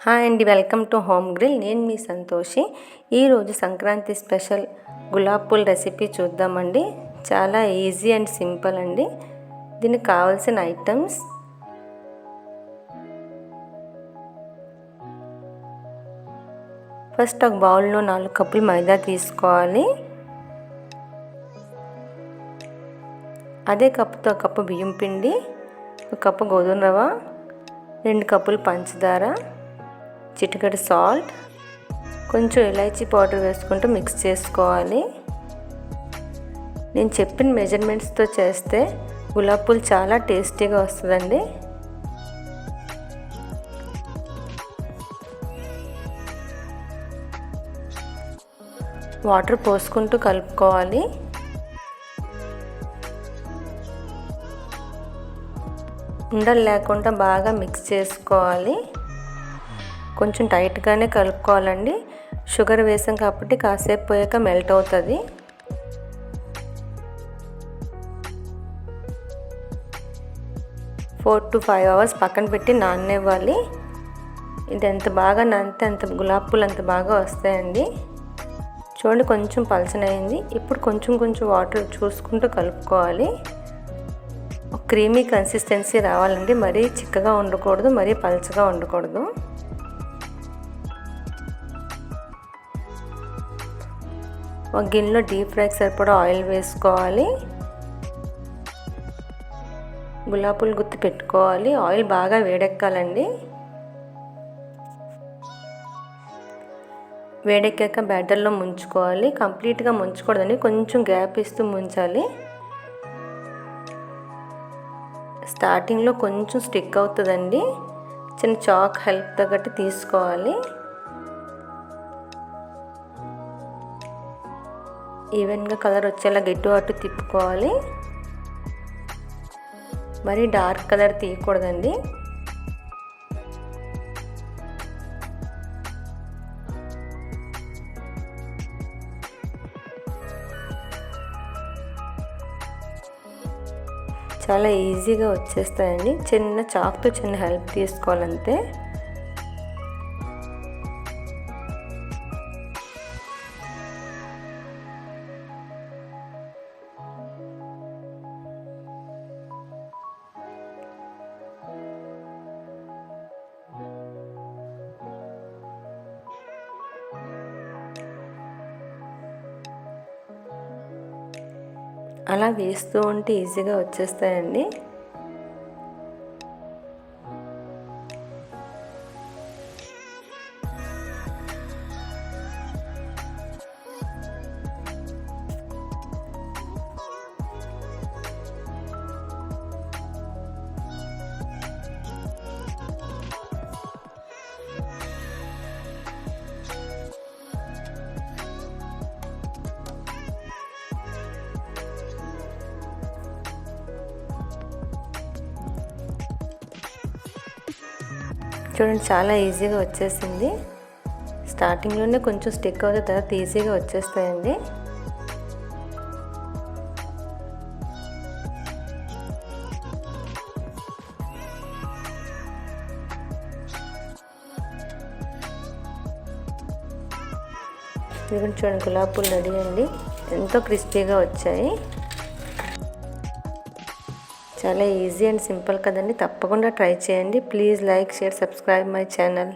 Hi అండి, welcome to home grill. నేను మీ సంతోషి. ఈరోజు Sankranti special gulab pool recipe చూద్దామండి. చాలా ఈజీ అండ్ సింపుల్ అండి. దీనికి కావాల్సిన ఐటమ్స్: ఫస్ట్ ఒక బౌల్లో 4 కప్పులు మైదా తీసుకోవాలి. అదే కప్పుతో ఒక కప్పు బియ్యం పిండి, ఒక కప్పు గోధుమ రవ్వ, 2 కప్పులు పంచదార, చిటికెడు సాల్ట్, కొంచెం ఇలాచీ పౌడర్ వేసుకుంటూ మిక్స్ చేసుకోవాలి. నేను చెప్పిన మెజర్మెంట్స్తో చేస్తే గులాబ్ పూలు చాలా టేస్టీగా వస్తుందండి. వాటర్ పోసుకుంటూ కలుపుకోవాలి. ఉండలు లేకుండా బాగా మిక్స్ చేసుకోవాలి. కొంచెం టైట్గానే కలుపుకోవాలండి. షుగర్ వేసాం కాబట్టి కాసేపు పోయాక మెల్ట్ అవుతుంది. ఫోర్ టు 5 అవర్స్ పక్కన పెట్టి నాననివ్వాలి. ఇది ఎంత బాగా నానితే అంత గులాబ్ పూలు అంత బాగా వస్తాయండి. చూడండి, కొంచెం పలచనైంది. ఇప్పుడు కొంచెం వాటర్ చూసుకుంటూ కలుపుకోవాలి. క్రీమీ కన్సిస్టెన్సీ రావాలండి. మరీ చిక్కగా ఉండకూడదు, మరీ పలచగా ఉండకూడదు. ఒక గిన్నెలో డీప్ ఫ్రైకి సరిపడా ఆయిల్ వేసుకోవాలి. గులాబ్ పూలు గుత్తి పెట్టుకోవాలి. ఆయిల్ బాగా వేడెక్కాలండి. వేడెక్కాక బ్యాటర్లో ముంచుకోవాలి. కంప్లీట్గా ముంచకూడదండి, కొంచెం గ్యాప్ ఇస్తూ ముంచాలి. స్టార్టింగ్లో కొంచెం స్టిక్ అవుతుందండి. చిన్న చాక్ హెల్ప్ తగ్గట్టు తీసుకోవాలి. ఈవెన్గా కలర్ వచ్చేలా గెట్టు అటు తిప్పుకోవాలి. మరీ డార్క్ కలర్ తీయకూడదండి. చాలా ఈజీగా వచ్చేస్తాయండి. చిన్న చాక్తో చిన్న హెల్ప్ తీసుకోవాలంతే. అలా వేస్తూ ఉంటే ఈజీగా వచ్చేస్తాయండి. చూడండి, చాలా ఈజీగా వచ్చేసింది. స్టార్టింగ్లోనే కొంచెం స్టిక్ అవుతుంది, తర్వాత ఈజీగా వచ్చేస్తాయండి. చూడండి, గులాబ్ పూలు రెడీ అండి. ఎంతో క్రిస్పీగా వచ్చాయి. చాలా ఈజీ అండ్ సింపుల్ కదండి. తప్పకుండా ట్రై చేయండి. Please like, share, subscribe my channel.